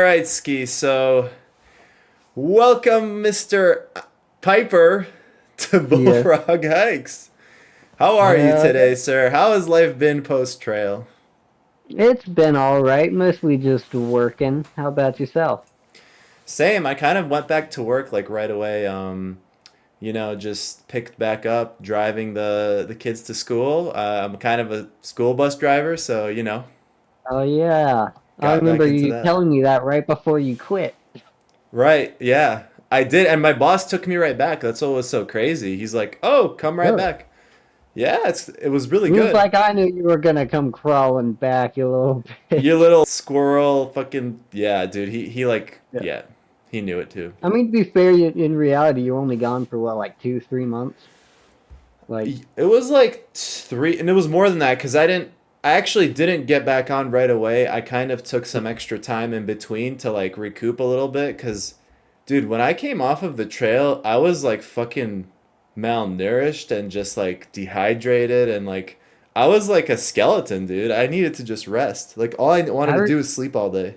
All right, Ski. So, welcome, Mr. Piper, to Yes. Bullfrog Hikes. How are you Yeah, today, sir? How has life been post trail? it's been all right. Mostly just working. How about yourself? Same. I kind of went back to work like right away. Just picked back up driving the kids to school. I'm kind of a school bus driver, so Oh yeah. I got remember back into you that. telling me that right before you quit. Right. Yeah. I did, and my boss took me right back. That's what was so crazy. He's like, "Oh, come right Really? back." Yeah, it was really It was good. like I knew you were gonna come crawling back, you little Your bitch. little squirrel, fucking yeah, dude. He like Yeah. yeah, he knew it too. I mean, to be fair, in reality, you're only gone for what, like 2, 3 months? Like, It was like three, and it was more than that because I actually didn't get back on right away. I kind of took some extra time in between to like recoup a little bit because, dude, when I came off of the trail, I was like fucking malnourished and just like dehydrated and like I was like a skeleton, dude. I needed to just rest. Like all I wanted I to re do was sleep all day.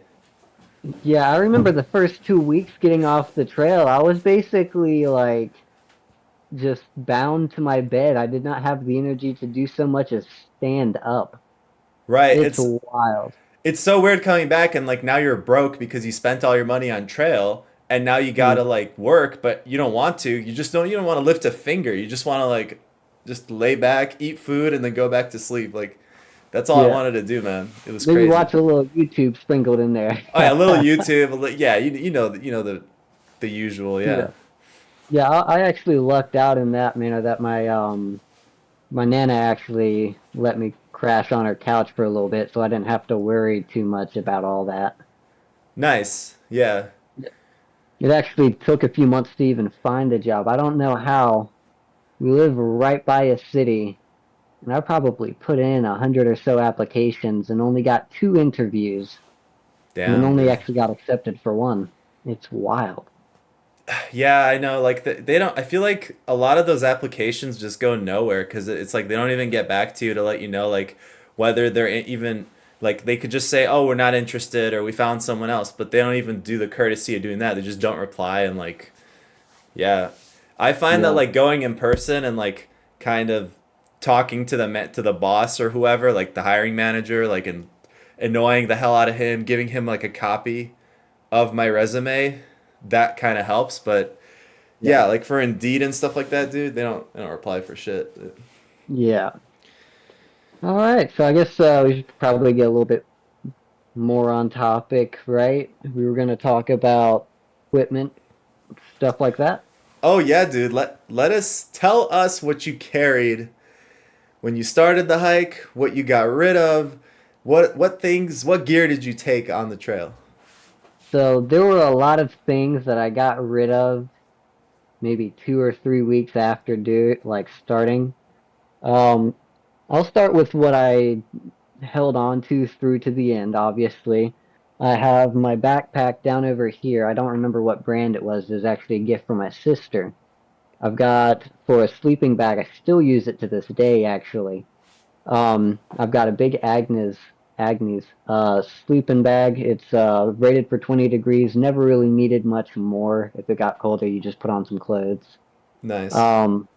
yeah, I remember the first 2 weeks getting off the trail. I was basically like just bound to my bed. I did not have the energy to do so much as stand up. Right. It's wild. It's so weird coming back and like now you're broke because you spent all your money on trail and now you gotta Mm, like work, but you don't want to. You don't want to lift a finger. You just want to like just lay back, eat food, and then go back to sleep. Like that's all I yeah. wanted to do, man. It was Maybe crazy. watch a little YouTube sprinkled in there. Oh yeah, a little YouTube. Yeah, you know the usual. Yeah. Yeah. Yeah, I actually lucked out in that manner that my nana actually let me crash on her couch for a little bit so I didn't have to worry too much about all that. Nice. Yeah. It actually took a few months to even find a job. I don't know how. We live right by a city, and I probably put in 100 or so applications and only got 2 interviews, and then Damn, only dude. actually got accepted for one. It's wild. Yeah, I know. Like they don't. I feel like a lot of those applications just go nowhere because it's like they don't even get back to you to let you know like whether they're even like they could just say, "Oh, we're not interested," or "We found someone else," but they don't even do the courtesy of doing that. They just don't reply and like yeah. I find that Yeah. like going in person and like kind of talking to the boss or whoever, like the hiring manager, like and annoying the hell out of him, giving him like a copy of my resume, that kind of helps, but Yeah. yeah, like for Indeed and stuff like that, dude, they don't reply for shit. Yeah. All right. So I guess we should probably get a little bit more on topic, right? We were going to talk about equipment, stuff like that. Oh yeah, dude, let us tell us what you carried when you started the hike, what you got rid of, what gear did you take on the trail? So there were a lot of things that I got rid of maybe 2 or 3 weeks after starting. Um, I'll start with what I held on to through to the end, obviously. I have my backpack down over here. I don't remember what brand it was. It was actually a gift from my sister. I've got for a sleeping bag. I still use it to this day, actually. I've got a big Agnes sleeping bag. It's rated for 20 degrees. Never really needed much more. If it got colder, you just put on some clothes. Nice. Um,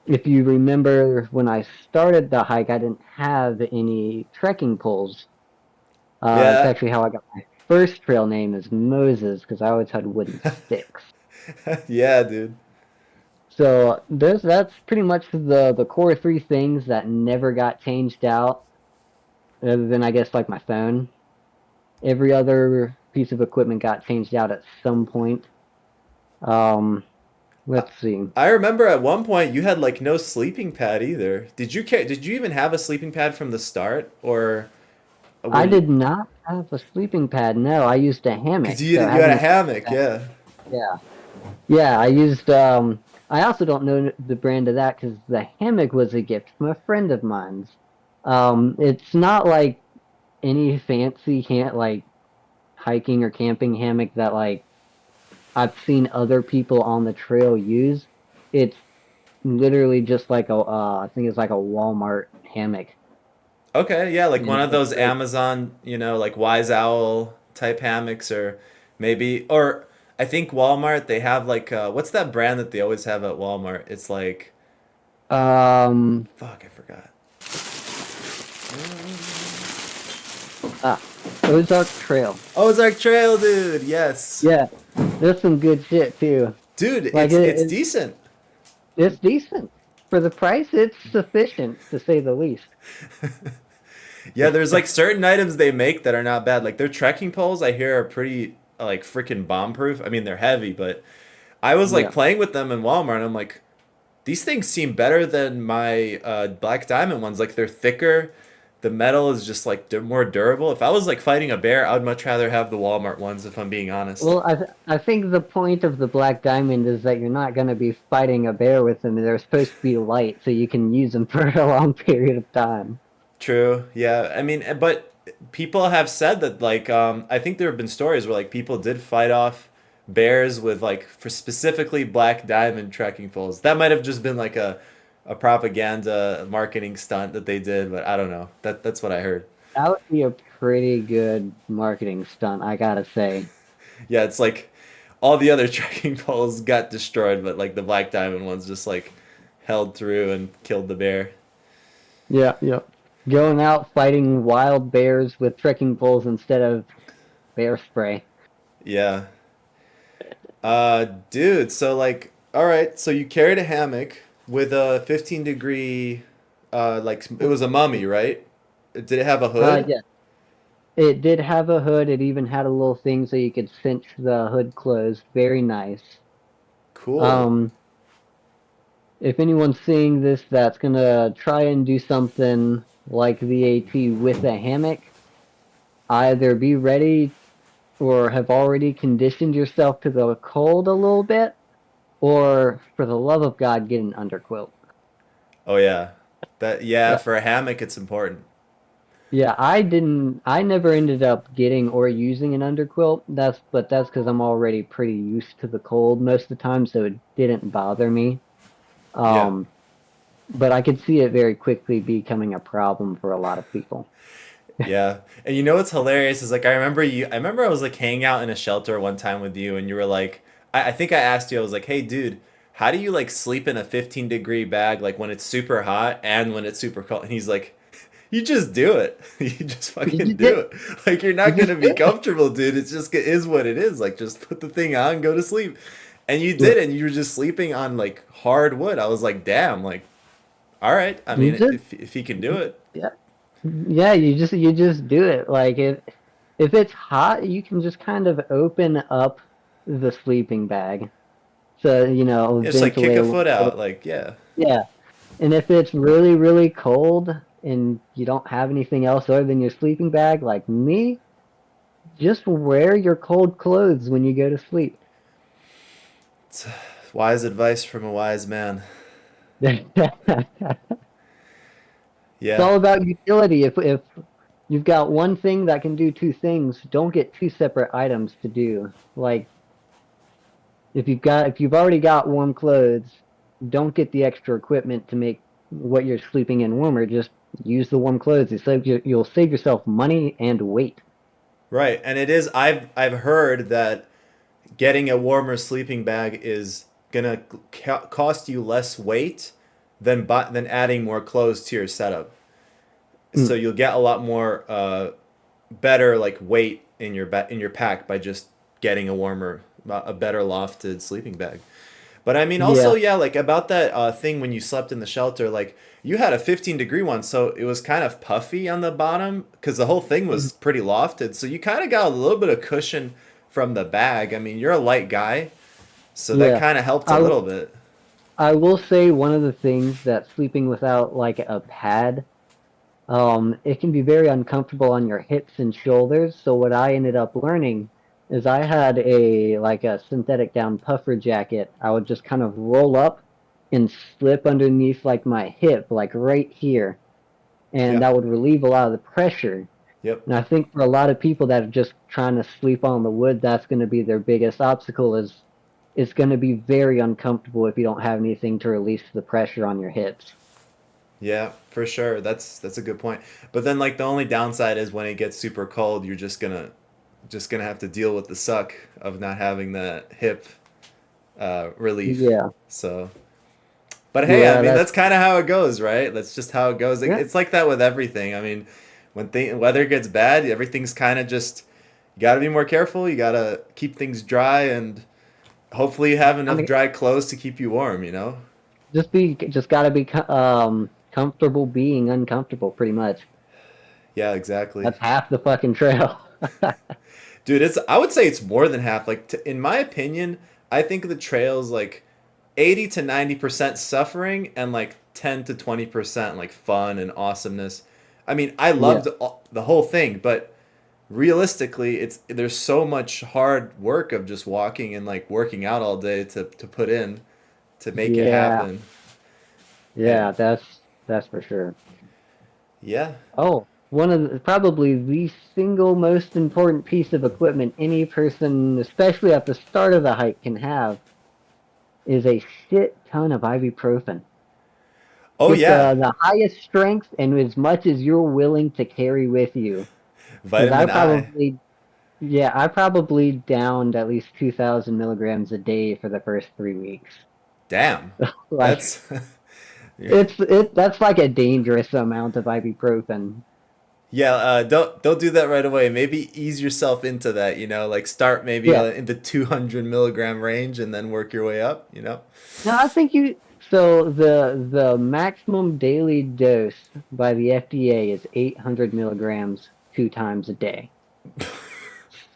if you remember when I started the hike, I didn't have any trekking poles. It's Yeah. actually how I got my first trail name is Moses because I always had wooden sticks. Yeah, dude. So that's pretty much the core three things that never got changed out, other than I guess like my phone. Every other piece of equipment got changed out at some point. Um, let's see. I remember at one point you had like no sleeping pad either. Did you even have a sleeping pad from the start or were I you did not have a sleeping pad. No, I used a cuz hammock. So you had a having a sleeping hammock, pad. yeah. Yeah. Yeah, I used I also don't know the brand of that because the hammock was a gift from a friend of mine's. It's not like any fancy can't like hiking or camping hammock that like I've seen other people on the trail use. It's literally just like I think it's like a Walmart hammock. Okay, yeah, like one And of it's those like Amazon, like Wise Owl type hammocks, or maybe, or I think Walmart, they have like what's that brand that they always have at Walmart? It's like, Um, fuck, I forgot. ah, Ozark Trail. Ozark Trail, dude. Yes, Yeah, there's some good shit too. dude. Like It's decent. it's decent for the price. It's sufficient to say the least. Yeah, there's like certain items they make that are not bad. Like their trekking poles, I hear are pretty like freaking bomb proof. I mean, they're heavy, but I was like Yeah. playing with them in Walmart, and I'm like, these things seem better than my Black Diamond ones. Like they're thicker. The metal is just like more durable. If I was like fighting a bear, I would much rather have the Walmart ones. If I'm being honest. Well, I think the point of the Black Diamond is that you're not going to be fighting a bear with them. They're supposed to be light, so you can use them for a long period of time. True. Yeah. I mean, but people have said that like I think there have been stories where like people did fight off bears with like for specifically Black Diamond trekking poles. That might have just been like a propaganda marketing stunt that they did, but I don't know. That's what I heard. That would be a pretty good marketing stunt, I gotta say. Yeah, it's like all the other trekking poles got destroyed, but like the Black Diamond ones just like held through and killed the bear. Yeah, yeah. Going out fighting wild bears with trekking poles instead of bear spray. Yeah. Dude, so like, all right, so you carried a hammock with a 15-degree, like it was a mummy, right? Did it have a hood? Yeah. It did have a hood. It even had a little thing so you could cinch the hood closed. Very nice. Cool. Um, if anyone's seeing this that's gonna try and do something like the AT with a hammock, either be ready or have already conditioned yourself to the cold a little bit, or for the love of God, get an underquilt. Oh yeah. Yeah, Yeah. for a hammock it's important. Yeah, I never ended up getting or using an underquilt. That's because I'm already pretty used to the cold most of the time, so it didn't bother me. Yeah. Um, but I could see it very quickly becoming a problem for a lot of people. Yeah. And you know what's hilarious is like I remember I was like hanging out in a shelter one time with you and you were like I think I asked you, I was like, hey dude, how do you like sleep in a 15-degree bag like when it's super hot and when it's super cold? And he's like, you just do it. You just You fucking just do did, it. Like you're you not just gonna be did it. comfortable, dude. It's just it is what it is. Like just put the thing on, go to sleep. And you Yeah, did, and you were just sleeping on like hardwood. I was like, damn, like all right. I you mean, just if he can do it, yeah yeah you just do it. Like if it's hot, you can just kind of open up the sleeping bag so yeah, just like kick ventilate a a little foot bit. out. Like yeah, Yeah. And if it's really, really cold and you don't have anything else other than your sleeping bag, like me, just wear your cold clothes when you go to sleep. it's wise advice from a wise man. It's Yeah, all about utility. If you've got one thing that can do two things, don't get two separate items to do. Like if you've already got warm clothes, don't get the extra equipment to make what you're sleeping in warmer. Just use the warm clothes. You'll save yourself money and weight. right. And it is. I've heard that getting a warmer sleeping bag is gonna cost you less weight than adding more clothes to your setup. So Mm, you'll get a lot more better like weight in in your pack by just getting a better lofted sleeping bag. But I mean, also, yeah. yeah, like about that thing when you slept in the shelter, like you had a 15-degree one, so it was kind of puffy on the bottom because the whole thing was pretty lofted. So you kind of got a little bit of cushion from the bag. I mean, you're a light guy, so that Yeah. kind of helped a I little bit. I will say one of the things that sleeping without like a pad, it can be very uncomfortable on your hips and shoulders. So what I ended up learning is I had a synthetic down puffer jacket. I would just kind of roll up and slip underneath like my hip, like right here, and Yeah. that would relieve a lot of the pressure. Yep. And I think for a lot of people that are just trying to sleep on the wood, that's going to be their biggest obstacle is it's going to be very uncomfortable if you don't have anything to release the pressure on your hips. Yeah, for sure. That's a good point. But then like the only downside is when it gets super cold, you're just gonna just gonna have to deal with the suck of not having that hip relief. Yeah, So, but hey, I yeah, mean that's that's kind of how it goes, right? That's just how it goes. yeah. It's like that with everything. I mean, when weather gets bad, everything's kind of just you got to be more careful. You got to keep things dry and hopefully you have I enough mean, dry clothes to keep you warm, you know? just gotta be comfortable being uncomfortable, pretty much. Yeah, exactly. That's half the fucking trail. Dude, it's I would say it's more than half. Like in my opinion, I think the trail's like 80 to 90% suffering and like 10 to 20% like fun and awesomeness. I mean, I Yeah, loved the whole thing, but realistically, it's there's so much hard work of just walking and like working out all day to put in to make it yeah, happen. And yeah. That's for sure. yeah. Oh, one of probably the single most important piece of equipment any person, especially at the start of the hike, can have is a shit ton of ibuprofen. Oh Get yeah, the highest strength and as much as you're willing to carry with you. Because vitamin I. I probably downed at least 2,000 milligrams a day for the first 3 weeks. Damn. Like That's that's like a dangerous amount of ibuprofen. yeah, don't do that right away. Maybe ease yourself into that. You know, like start maybe Yeah. in the 200 milligram range and then work your way up. You know. Now I think you so the maximum daily dose by the FDA is 800 milligrams 2 times a day.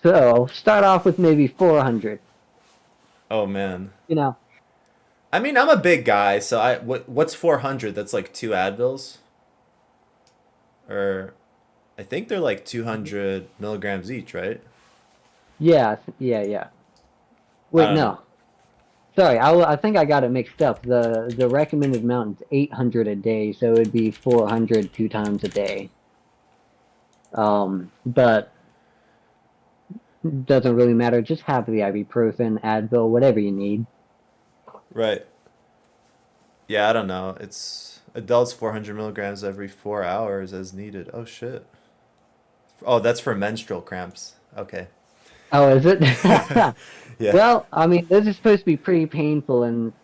So start off with maybe 400. Oh man. You know, I mean, I'm a big guy, so what's 400? That's like two Advils, or I think they're like 200 milligrams each, right? yeah, yeah. I Wait, don't know. no. Sorry, I think I got it mixed up. The recommended amount is 800 a day, so it'd be 400 2 times a day. But doesn't really matter. Just have the ibuprofen, Advil, whatever you need. Right. Yeah, I don't know. It's adults 400 milligrams every 4 hours as needed. Oh shit. Oh, that's for menstrual cramps. Okay. Oh, is it? Yeah. Well, I mean, this is supposed to be pretty painful, and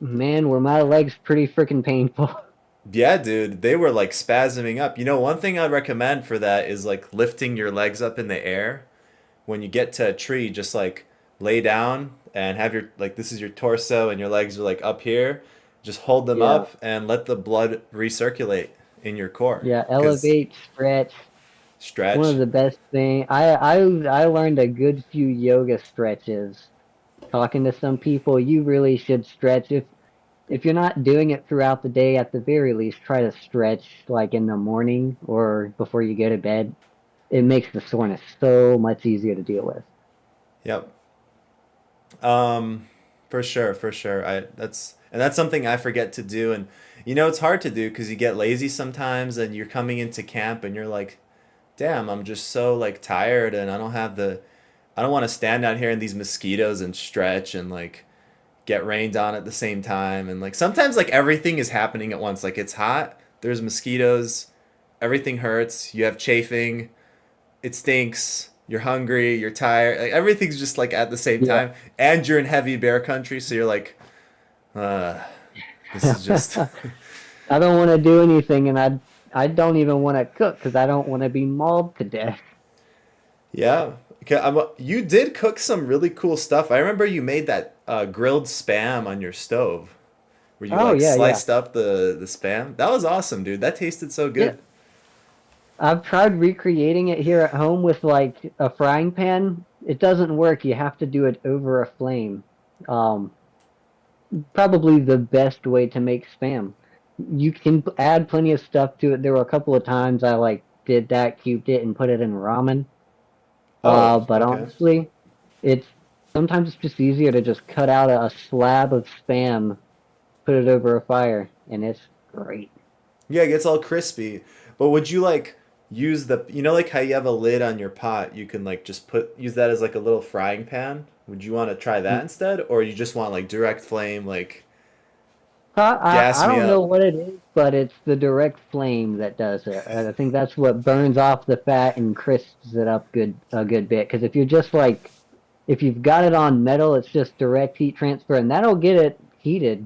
man, were my legs pretty freaking painful. Yeah, dude, they were like spasming up. You know, one thing I'd recommend for that is like lifting your legs up in the air. When you get to a tree, just like lay down and have your like this is your torso and your legs are like up here. Just hold them Yeah, up and let the blood recirculate in your core. yeah. Cause Elevate, stretch. One of stretch. the best thing. I learned a good few yoga stretches. Talking to some people, you really should stretch. If you're not doing it throughout the day, at the very least, try to stretch like in the morning or before you go to bed. It makes the soreness so much easier to deal with. Yep. Um, for sure, for sure. That's something I forget to do, and you know it's hard to do because you get lazy sometimes, and you're coming into camp and you're like, damn, I'm just so like tired, and I don't want to stand out here in these mosquitoes and stretch and like get rained on at the same time, and like sometimes like everything is happening at once. Like it's hot, there's mosquitoes, everything hurts, you have chafing, it stinks, you're hungry, you're tired, like everything's just like at the same Yeah. time, and you're in heavy bear country, so you're like, uh, this is just I don't want to do anything, and I don't even want to cook because I don't want to be mauled to death. yeah. Okay, you did cook some really cool stuff. I remember you made that grilled spam on your stove, where you Oh like yeah. sliced up the spam. That was awesome, dude. That tasted so Yeah. good. I've tried recreating it here at home with like a frying pan. It doesn't work. You have to do it over a flame. Um, Probably the best way to make spam. You can add plenty of stuff to it. There were a couple of times I like did that, cubed it, and put it in ramen. Oh, But okay. honestly, it's sometimes it's just easier to just cut out a slab of spam, put it over a fire, and it's great. Yeah, it gets all crispy. But would you like use the you know like how you have a lid on your pot, you can like just put use that as like a little frying pan? Would you want to try that instead or you just want like direct flame like Gas I me don't know up. what it is, but it's the direct flame that does it. I think that's what burns off the fat and crisps it up a good bit. Because if you're just like if you've got it on metal, it's just direct heat transfer, and that'll get it heated,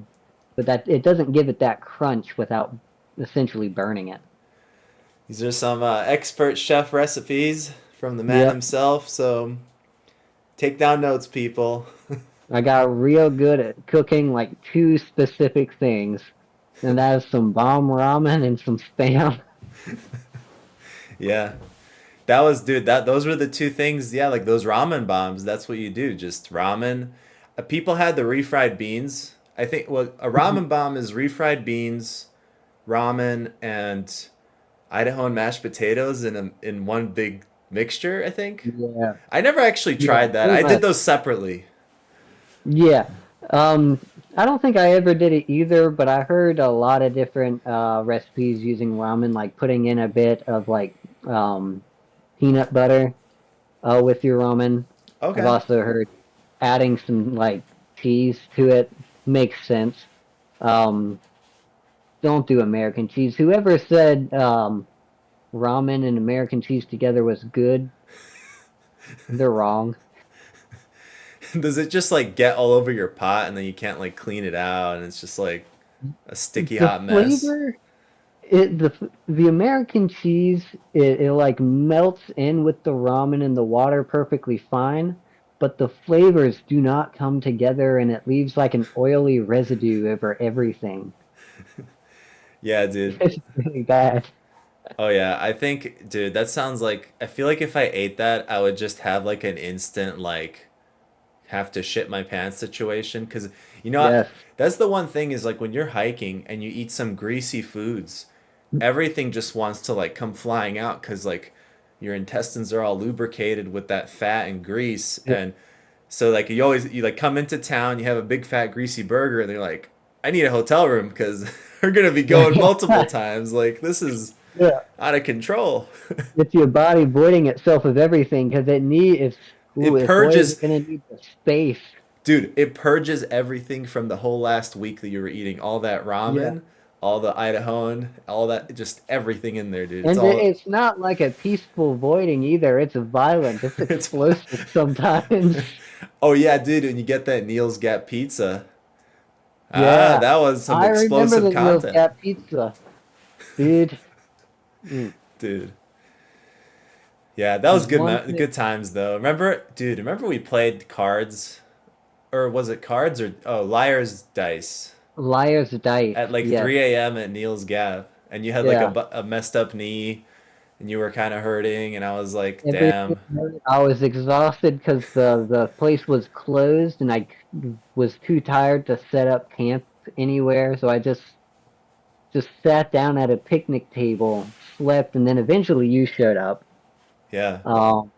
but that it doesn't give it that crunch without essentially burning it. These are some expert chef recipes from the man Yep, himself. So take down notes, people. I got real good at cooking like two specific things, and that is some bomb ramen and some spam. Yeah. That was, dude. That those were the two things. Yeah, like those ramen bombs. That's what you do. Just ramen. People had the refried beans. I think. Well, a ramen bomb is refried beans, ramen, and Idaho and mashed potatoes in one big mixture. I think. Yeah, I never actually yeah, tried that. pretty I did much. those separately. Yeah. Um, I don't think I ever did it either, but I heard a lot of different recipes using ramen, like putting in a bit of like um, peanut butter with your ramen. I've Okay. also heard adding some like cheese to it makes sense. Um, don't do American cheese. Whoever said ramen and American cheese together was good, they're wrong. Does it just like get all over your pot and then you can't like clean it out and it's just like a sticky The hot mess? flavor the American cheese it like melts in with the ramen and the water perfectly fine, but the flavors do not come together and it leaves like an oily residue over everything. Yeah, dude. It's really bad. Oh yeah, I think, dude, that sounds like I feel like if I ate that, I would just have like an instant like have to shit my pants situation because you know Yes. that's the one thing is like when you're hiking and you eat some greasy foods, everything just wants to like come flying out because like your intestines are all lubricated with that fat and grease Yeah. and so like you like come into town, you have a big fat greasy burger and they're like, I need a hotel room because we're gonna be going multiple times. Like this is Yeah. out of control. It's your body voiding itself of everything because It if boy is purges, it gonna need the space. dude, it purges everything from the whole last week that you were eating. All that Yeah. ramen, all the Idahoan, all that, just everything in there, dude. It's And all, it's not like a peaceful voiding either. It's violent. It's it's, explosive sometimes. oh yeah, dude, and you get that Neil's Gap pizza. Ah, Yeah. that was some I remember explosive the Neil's content, Gap pizza, dude. Mm. dude. Yeah, that was There's one thing. good times though. Remember, dude, remember we played cards, or was it cards or oh, liar's dice Liar's Dice. at like Yes. 3 a.m. at Neil's Gap, and you had like Yeah. a messed up knee, and you were kind of hurting, and I was like, Everything. damn. I was exhausted because the place was closed, and was too tired to set up camp anywhere. So I just sat down at a picnic table, slept, and then eventually you showed up. Yeah. Um,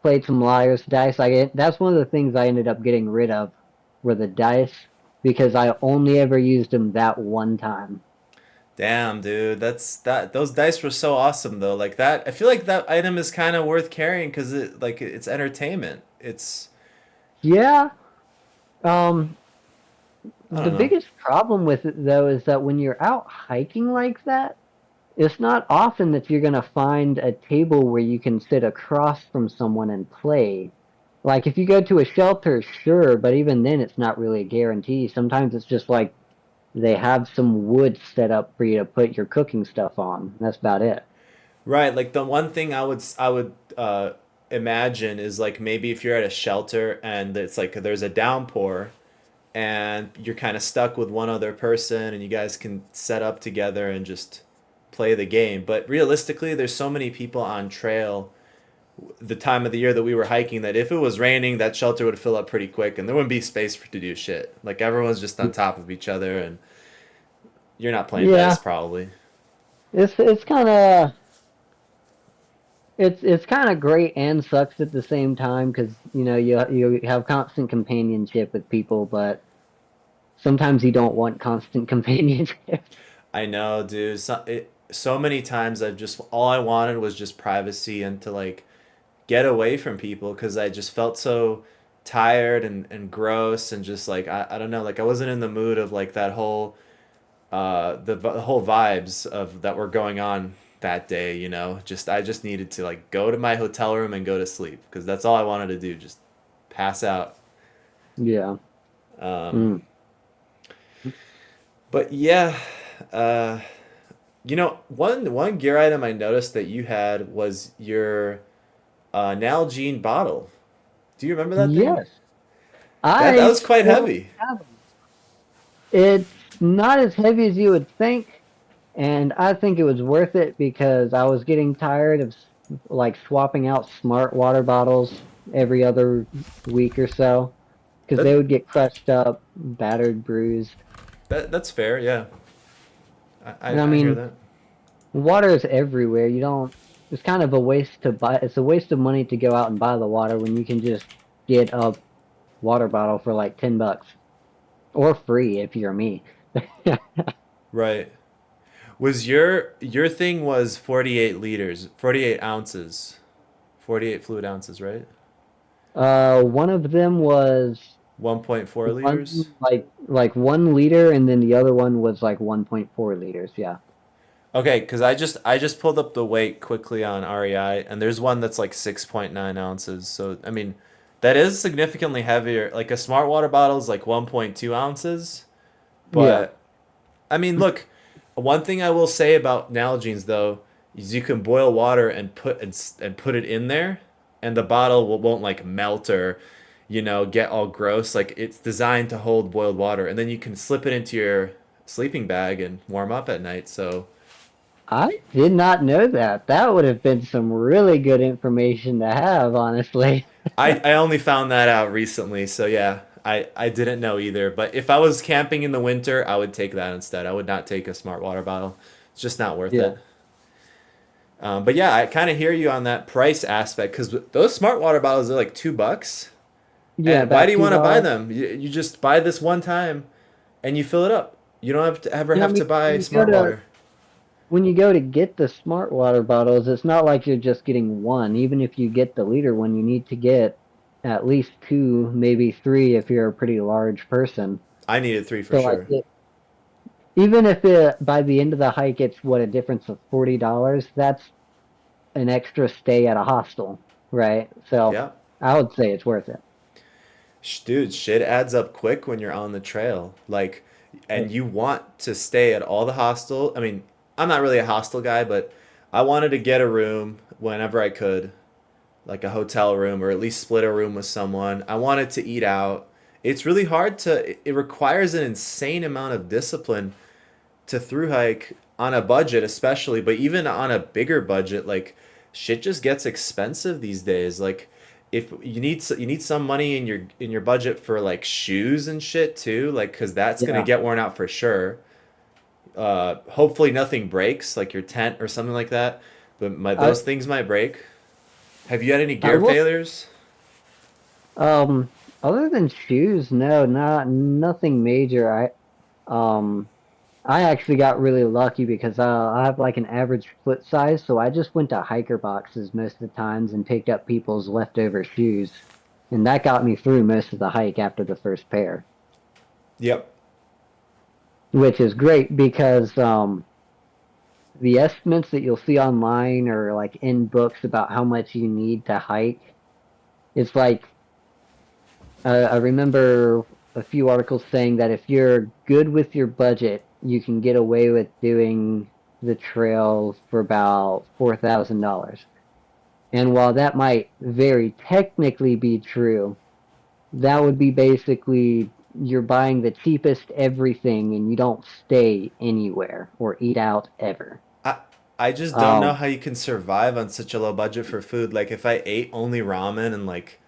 Played some liar's dice. That's one of the things I ended up getting rid of were the dice because I only ever used them that one time. Damn, dude. Those dice were so awesome though. Like that, I feel like that item is kind of worth carrying because it's entertainment. It's Yeah. Um, I the don't know. biggest problem with it though is that when you're out hiking like that, it's not often that you're gonna find a table where you can sit across from someone and play. Like if you go to a shelter, sure, but even then it's not really a guarantee. Sometimes it's just like they have some wood set up for you to put your cooking stuff on. That's about it. Right, like the one thing I would imagine is like maybe if you're at a shelter and it's like there's a downpour and you're kind of stuck with one other person and you guys can set up together and just play the game. But realistically, there's so many people on trail the time of the year that we were hiking that if it was raining, that shelter would fill up pretty quick and there wouldn't be space for to do shit. Like everyone's just on top of each other and you're not playing dice Yeah, probably. it's kind of it's kind of great and sucks at the same time because you have constant companionship with people, but sometimes you don't want constant companionship. I know, dude. So many times I've just all I wanted was just privacy and to like get away from people because I just felt so tired and gross and just like I don't know, like I wasn't in the mood of like that whole the whole vibes of that were going on that day, you know. Just I just needed to like go to my hotel room and go to sleep because that's all I wanted to do, just pass out. Yeah. Um, Mm. but yeah, uh, you know, one gear item I noticed that you had was your Nalgene bottle. Do you remember that thing? Yes. That I was quite still heavy. have them. It's not as heavy as you would think, and I think it was worth it because I was getting tired of like swapping out smart water bottles every other week or so because they That would get crushed up, battered, bruised. that's fair. Yeah, And I I hear mean, that. water is everywhere. You don't, it's kind of a waste to buy, it's a waste of money to go out and buy the water when you can just get a water bottle for like $10 or free if you're me. Right. Was your thing was 48 liters, 48 ounces, 48 fluid ounces, right? One of them was 1.4 liters. one like 1 liter, and then the other one was like 1.4 liters. Yeah. Okay, because I just pulled up the weight quickly on REI, and there's one that's like 6.9 ounces. So I mean, that is significantly heavier. Like a smart water bottle is like 1.2 ounces, Yeah. but I mean, look, one thing I will say about Nalgene's though is you can boil water and put it in there, and the bottle won't like melt or, you know, get all gross. Like it's designed to hold boiled water, and then you can slip it into your sleeping bag and warm up at night. So I did not know that. That would have been some really good information to have, honestly. I only found that out recently. So yeah, I didn't know either. But if I was camping in the winter, I would take that instead. I would not take a smart water bottle. It's just not worth Yeah. it. But yeah, I kind of hear you on that price aspect because those smart water bottles are like $2. Yeah, And why about do you want to buy $2. them? You just buy this one time and you fill it up. You don't have to ever You know, I have mean, to buy smart water. when you go to get the smart water bottles, it's not like you're just getting one. Even if you get the liter one, you need to get at least two, maybe three if you're a pretty large person. I needed three for So like sure. even if it by the end of the hike it's what a difference of $40, that's an extra stay at a hostel, right? So Yeah. I would say it's worth it. Dude, shit adds up quick when you're on the trail. Like, and Oh, you want to stay at all the hostel. I mean, I'm not really a hostel guy, but I wanted to get a room whenever I could, like a hotel room or at least split a room with someone. I wanted to eat out. It's really hard it requires an insane amount of discipline to through hike on a budget, especially, but even on a bigger budget, like shit just gets expensive these days. Like if you need some money in your budget for like shoes and shit too, like because that's gonna yeah. get worn out for sure. Hopefully nothing breaks, like your tent or something like that. But I those things might break. Have you had any I gear will failures? um other than shoes, no, not nothing major. Um I actually got really lucky because I have like an average foot size, so I just went to hiker boxes most of the times and picked up people's leftover shoes. And that got me through most of the hike after the first pair, Yep. which is great because the estimates that you'll see online or like in books about how much you need to hike, it's like I remember a few articles saying that if you're good with your budget, you can get away with doing the trail for about $4,000. And while that might very technically be true, that would be basically you're buying the cheapest everything and you don't stay anywhere or eat out ever. I I just don't know Um, how you can survive on such a low budget for food. Like if I ate only ramen and like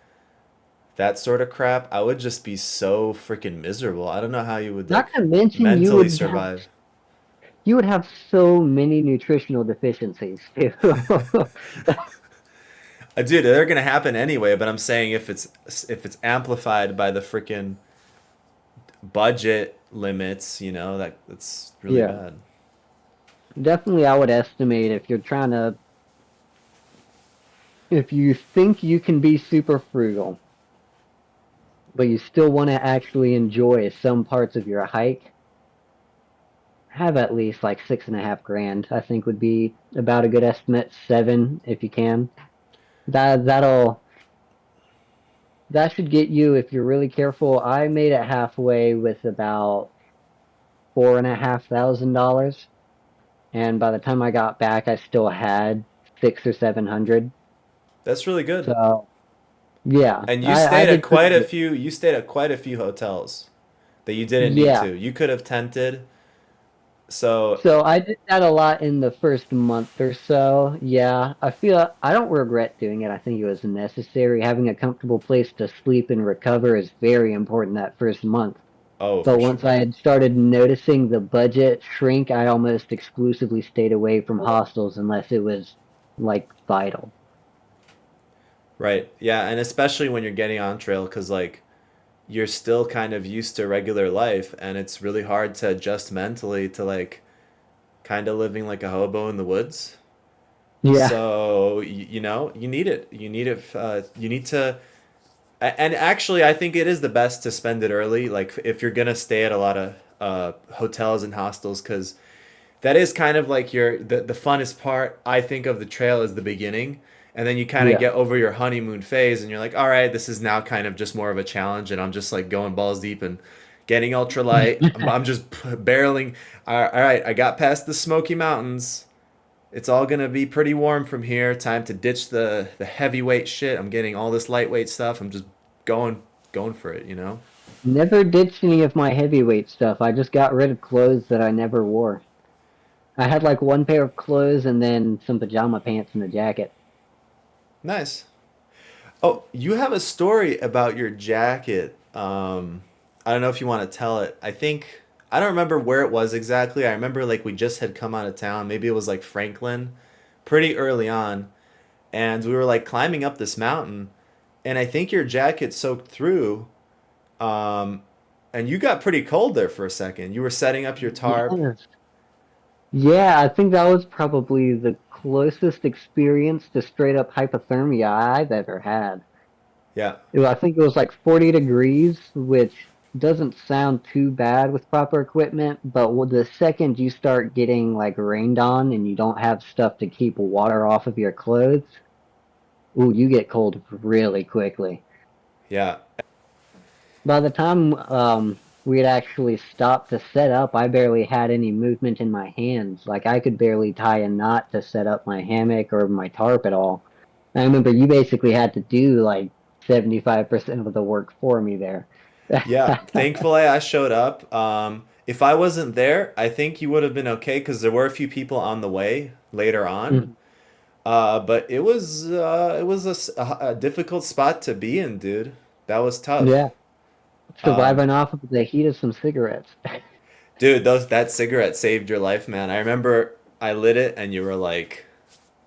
that sort of crap, I would just be so freaking miserable. I don't know how you would Not like to mention mentally survive. you would have so many nutritional deficiencies too. Dude, they're gonna happen anyway. But I'm saying if it's amplified by the freaking budget limits, you know that's really Yeah, bad. definitely I would estimate if you're trying to if you think you can be super frugal, but you still want to actually enjoy some parts of your hike, have at least like 6.5 grand. I think would be about a good estimate. Seven if you can. That should get you if you're really careful. I made it halfway with about $4,500, and by the time I got back, I still had 6 or 700. That's really good. So yeah, And I did pretty good. you stayed at quite a few hotels that you didn't need Yeah. to. You could have tented. So, So I did that a lot in the first month or so. Yeah, I don't regret doing it. I think it was necessary. Having a comfortable place to sleep and recover is very important that first month. oh, But for once sure. I had started noticing the budget shrink, I almost exclusively stayed away from hostels unless it was like vital. Right. Yeah, and especially when you're getting on trail cuz like you're still kind of used to regular life and it's really hard to adjust mentally to like kind of living like a hobo in the woods. Yeah, So, you know, you need it. You need to and actually I think it is the best to spend it early like if you're going to stay at a lot of hotels and hostels cuz that is kind of like the funnest part I think of the trail is the beginning, and then you kind of yeah. get over your honeymoon phase and you're like, all right, this is now kind of just more of a challenge and I'm just like going balls deep and getting ultralight. I'm just barreling. All right, I got past the Smoky Mountains. It's all gonna be pretty warm from here. Time to ditch the heavyweight shit. I'm getting all this lightweight stuff. I'm just going for it, you know. Never ditched any of my heavyweight stuff. I just got rid of clothes that I never wore. I had like one pair of clothes and then some pajama pants and a jacket. Nice. Oh, you have a story about your jacket. I don't know if you want to tell it. I don't remember where it was exactly. I remember like we just had come out of town. Maybe it was like Franklin, pretty early on, and we were like climbing up this mountain, and I think your jacket soaked through. Um, and you got pretty cold there for a second. You were setting up your tarp. Yes. Yeah, I think that was probably the closest experience to straight up hypothermia I've ever had. Yeah, I think it was like 40 degrees, which doesn't sound too bad with proper equipment, but the second you start getting like rained on and you don't have stuff to keep water off of your clothes, ooh, you get cold really quickly. yeah, By the time we had actually stopped to set up, I barely had any movement in my hands. Like I could barely tie a knot to set up my hammock or my tarp at all. I remember you basically had to do like 75% of the work for me there. yeah. Thankfully, I showed up. If I wasn't there, I think you would have been okay because there were a few people on the way later on. Mhm. But it was a difficult spot to be in, dude. That was tough. Yeah, Um, surviving off of the heat of some cigarettes. dude, those that cigarette saved your life, man. I remember I lit it and you were like,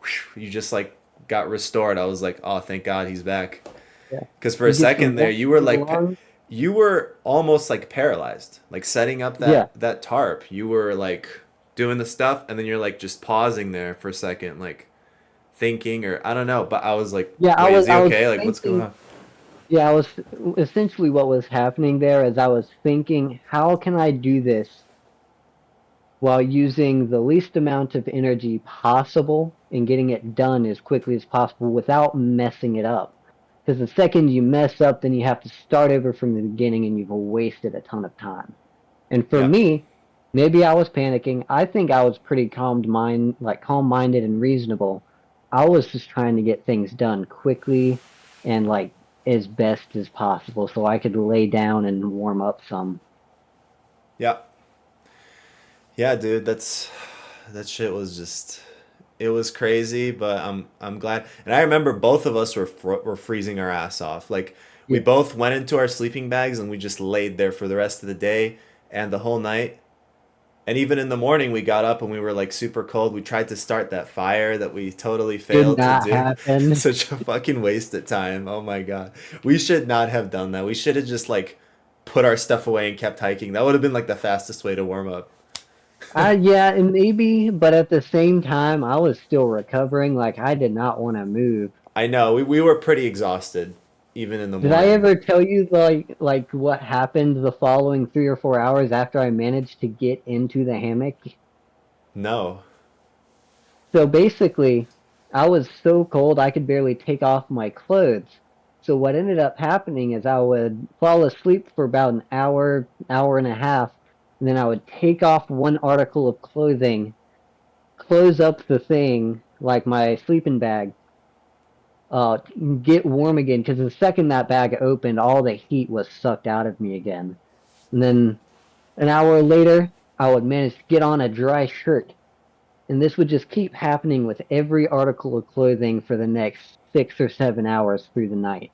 whew, you just like got restored. I was like, oh, thank God he's back. Yeah, Because for a you get some second there, warmth you were in the like, lungs. you were almost like paralyzed, like setting up Yeah, that tarp. You were like doing the stuff, and then you're like just pausing there for a second, like thinking, or I don't know. But I was like, yeah. wait, is he I was okay? Like, what's going thinking. on? Yeah, I was essentially what was happening there is I was thinking, how can I do this while using the least amount of energy possible and getting it done as quickly as possible without messing it up? Because the second you mess up, then you have to start over from the beginning and you've wasted a ton of time. And for Yeah, me, maybe I was panicking. I think I was pretty calm minded and reasonable. I was just trying to get things done quickly and like as best as possible so I could lay down and warm up some. yeah, yeah, dude. That shit was just it was crazy, but I'm glad. And I remember both of us were freezing our ass off. Like we Yeah. both went into our sleeping bags and we just laid there for the rest of the day and the whole night. And even in the morning, we got up and we were like super cold. We tried to start that fire that we totally Did failed to not do. happen. Such a fucking waste of time. Oh my God. We should not have done that. We should have just like put our stuff away and kept hiking. That would have been like the fastest way to warm up. Yeah, and maybe, but at the same time, I was still recovering. Like I did not want to move. I know. We were pretty exhausted. even in the Did I morning. ever tell you like what happened the following 3 or 4 hours after I managed to get into the hammock? No. So basically, I was so cold I could barely take off my clothes. So what ended up happening is I would fall asleep for about an hour, hour and a half, and then I would take off one article of clothing, close up the thing, like my sleeping bag, uh, get warm again, because the second that bag opened, all the heat was sucked out of me again. And then an hour later, I would manage to get on a dry shirt. And this would just keep happening with every article of clothing for the next 6 or 7 hours through the night.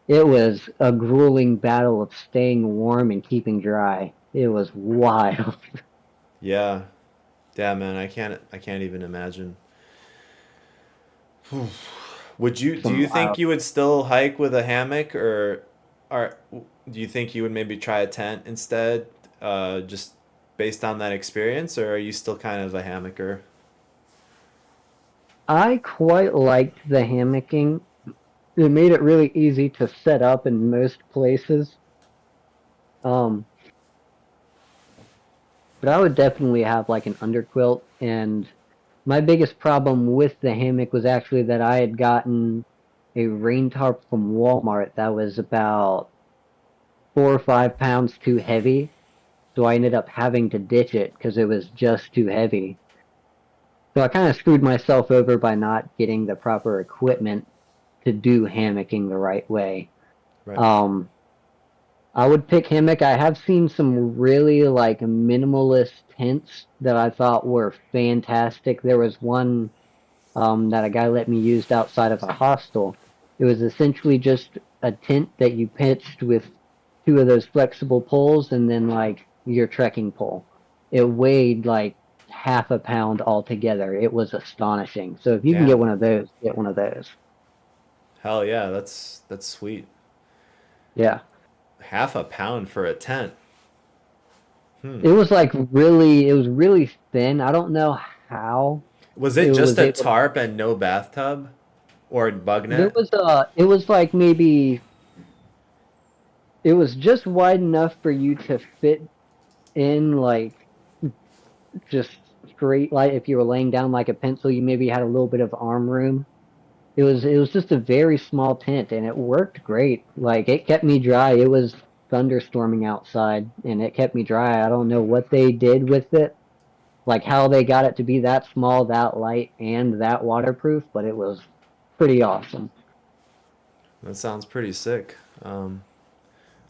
It was a grueling battle of staying warm and keeping dry. It was wild. Yeah. Yeah, man, I can't even imagine. Would you do Some you think wild. you would still hike with a hammock, or are do you think you would maybe try a tent instead, just based on that experience, or are you still kind of a hammocker? I quite liked the hammocking. It made it really easy to set up in most places. Um, but I would definitely have like an underquilt. And my biggest problem with the hammock was actually that I had gotten a rain tarp from Walmart that was about 4 or 5 pounds too heavy. So I ended up having to ditch it because it was just too heavy. So I kind of screwed myself over by not getting the proper equipment to do hammocking the right way. Right. Um, I would pick hammock. I have seen some really like minimalist tents that I thought were fantastic. There was one that a guy let me use outside of a hostel. It was essentially just a tent that you pitched with two of those flexible poles and then like your trekking pole. It weighed like half a pound altogether. It was astonishing. So if you can get Damn. one of those, get one of those. Hell yeah, that's sweet. Yeah. Half a pound for a tent. Hmm. It was like really, it was really thin. I don't know how Was it it just was a able to. tarp and no bathtub or bug There net? was it was like maybe, it was just wide enough for you to fit in like just straight, like if you were laying down like a pencil, you maybe had a little bit of arm room. It was just a very small tent and it worked great. Like it kept me dry. It was thunderstorming outside and it kept me dry. I don't know what they did with it, like how they got it to be that small, that light, and that waterproof, but it was pretty awesome. That sounds pretty sick.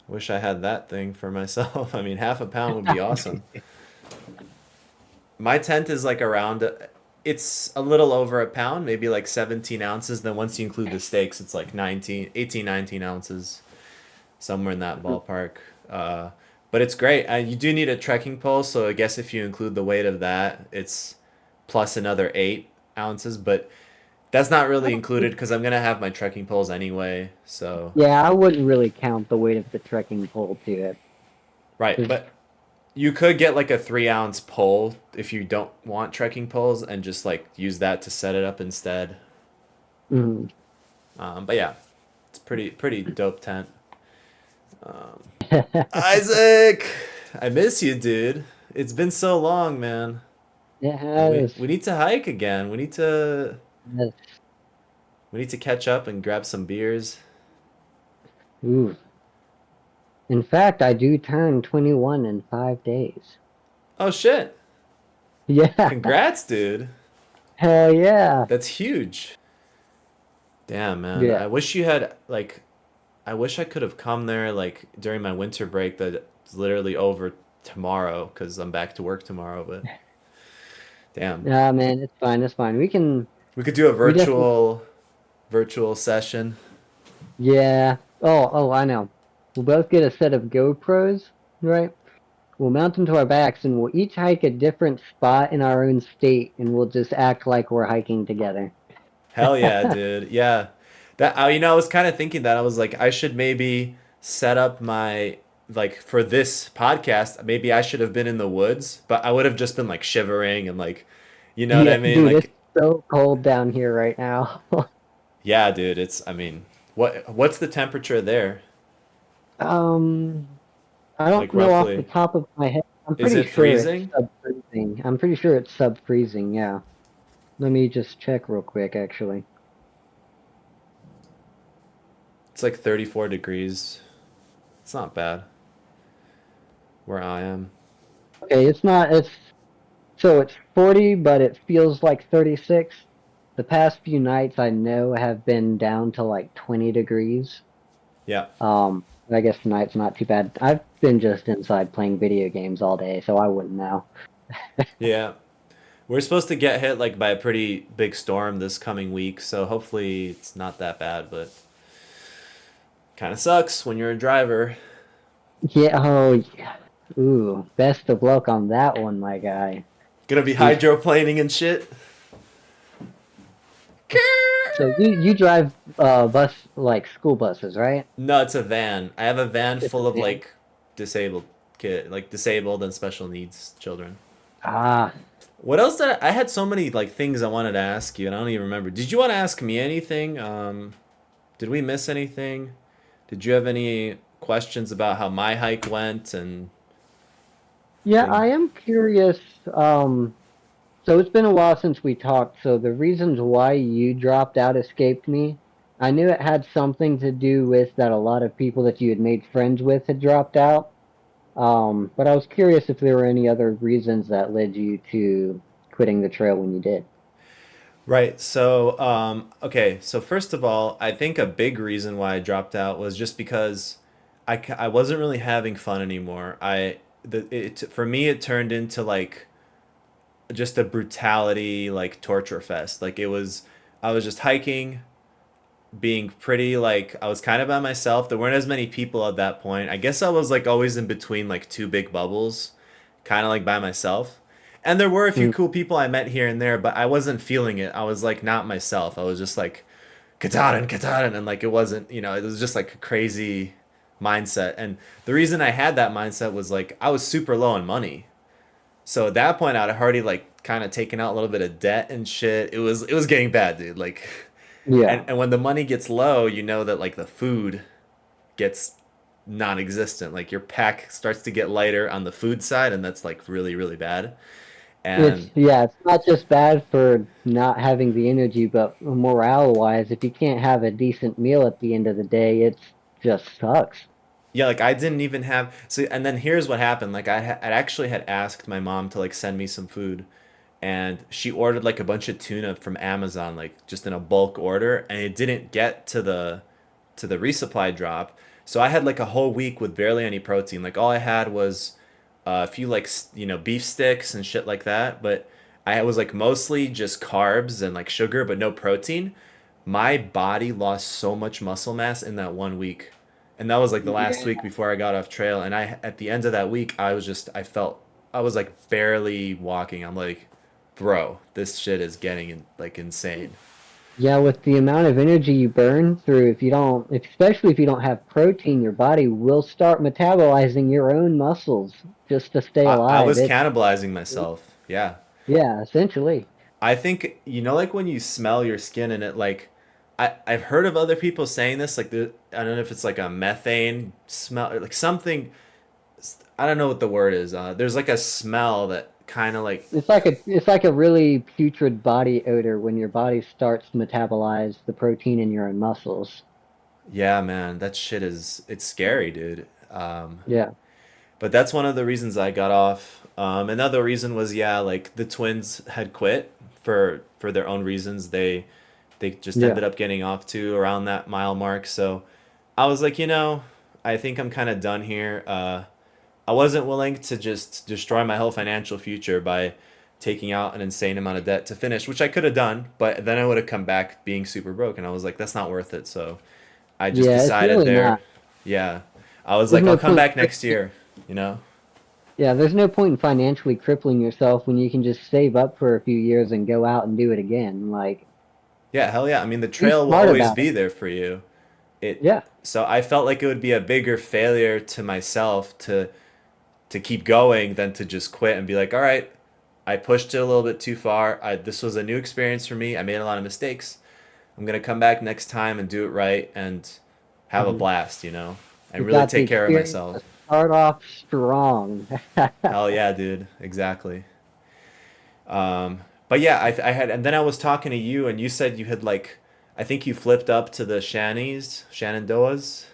Wish I had that thing for myself. I mean, half a pound would be awesome. My tent is like around, it's a little over a pound, maybe like 17 ounces. Then once you include the steaks, it's like 19, 18, 19 ounces, somewhere in that ballpark. But it's great. You do need a trekking pole, so I guess if you include the weight of that, it's plus another 8 ounces. But that's not I really don't included think, because I'm gonna have my trekking poles anyway. So yeah, I wouldn't really count the weight of the trekking pole to it. right, 'Cause, but you could get like a 3 ounce pole if you don't want trekking poles and just like use that to set it up instead. mm. But yeah, it's pretty dope tent. Isaac, I miss you, dude. It's been so long, man. It We has. need to hike again. Yes. We need to catch up and grab some beers. Ooh. In fact, I do turn 21 in 5 days. Oh shit! Yeah, Congrats, dude. hell yeah. That's huge. Damn, man. Yeah. I wish you had like I wish I could have come there like during my winter break that's literally over tomorrow because I'm back to work tomorrow, but damn. Nah, man, it's fine. It's fine. We could do a We definitely, virtual session. yeah. Oh, I know. We'll both get a set of GoPros, right? We'll mount them to our backs and we'll each hike a different spot in our own state and we'll just act like we're hiking together. Hell yeah, dude. Yeah. That you know, I was kind of thinking that I was like I should maybe set up my like for this podcast, maybe I should have been in the woods, but I would have just been like shivering and like you know what Yeah, I mean? dude, it's Like so cold down here right now. yeah, dude, it's I mean, What's the temperature there? Um, I don't Like know off the roughly? top of my head. I'm Is pretty it sure it's freezing? sub-freezing. I'm pretty sure it's sub-freezing, yeah. Let me just check real quick, actually. It's like 34 degrees. It's not bad where I am. Okay, it's 40, but it feels like 36. The past few nights I know have been down to like 20 degrees. Yeah. I guess tonight's not too bad. I've been just inside playing video games all day, so I wouldn't know. Yeah. We're supposed to get hit like by a pretty big storm this coming week, so hopefully it's not that bad, but kind of sucks when you're a driver. Yeah, yeah. Ooh, best of luck on that one, my guy. Gonna be Oof. hydroplaning and shit. So you drive bus like school buses, right? No, it's a van. I have a van It's a full of van. like disabled like disabled and special needs children. Ah, What else did I had so many like things I wanted to ask you and I don't even remember. Did you want to ask me anything? Did we miss anything? Did you have any questions about how my hike went and yeah, thing? I am curious. So it's been a while since we talked, so the reasons why you dropped out escaped me. I knew it had something to do with that a lot of people that you had made friends with had dropped out. But I was curious if there were any other reasons that led you to quitting the trail when you did. Right. So, okay. So first of all, I think a big reason why I dropped out was just because I wasn't really having fun anymore. For me it turned into like just a brutality like torture fest. Like it was I was just hiking, being pretty like I was kind of by myself. There weren't as many people at that point. I guess I was like always in between like two big bubbles, kind of like by myself. And there were a few Mm, cool people I met here and there, but I wasn't feeling it. I was like not myself. I was just like Katarin, Katarin, and like it wasn't, it was just like a crazy mindset. And the reason I had that mindset was like I was super low on money. So at that point I'd already like kind of taken out a little bit of debt and shit. It was getting bad, dude. Like and yeah. and when the money gets low, you know that like the food gets non-existent. Like your pack starts to get lighter on the food side, and that's like really really bad. And It's not just bad for not having the energy, but morale wise, if you can't have a decent meal at the end of the day, it just sucks. yeah, like I didn't even have so. And then here's what happened. Like I actually had asked my mom to like send me some food, and she ordered like a bunch of tuna from Amazon, like just in a bulk order, and it didn't get to the resupply drop. So I had like a whole week with barely any protein. Like all I had was a few like beef sticks and shit like that. But I was like mostly just carbs and like sugar, but no protein. My body lost so much muscle mass in that 1 week, and that was like the last Yeah. week before I got off trail. And I at the end of that week, I felt I was like barely walking. I'm like, bro, this shit is getting like insane. Yeah, with the amount of energy you burn through, if you don't, especially if you don't have protein, your body will start metabolizing your own muscles just to stay I alive. was cannibalizing myself. Yeah. Yeah, essentially. I think like when you smell your skin and it like I've heard of other people saying this like I don't know if it's like a methane smell or like something. I don't know what the word is. There's like a smell that kind of like It's like a really putrid body odor when your body starts to metabolize the protein in your own muscles. yeah, man, that shit is it's scary, dude. Yeah, But that's one of the reasons I got off. Another reason was yeah, like the twins had quit for their own reasons. They just yeah, ended up getting off to around that mile mark. So I was like, I think I'm kind of done here. I wasn't willing to just destroy my whole financial future by taking out an insane amount of debt to finish, which I could have done, but then I would have come back being super broke, and I was like, that's not worth it. So I just yeah. It's decided really there, not. yeah, I was There's like, I'll no come point. back next year, you know? Yeah, there's no point in financially crippling yourself when you can just save up for a few years and go out and do it again. Like, Yeah, hell yeah. I mean, the be trail will smart always about it. be there for you. It Yeah, so I felt like it would be a bigger failure to myself to keep going than to just quit and be like, all right, I pushed it a little bit too far. This was a new experience for me. I made a lot of mistakes. I'm gonna come back next time and do it right and have a Mhm. blast, you know, and You really got the take care of experience myself. to start off strong. Hell yeah, dude. Exactly. But yeah, I had, and then I was talking to you, and you said you had like, I think you flipped up to the Shenandoahs.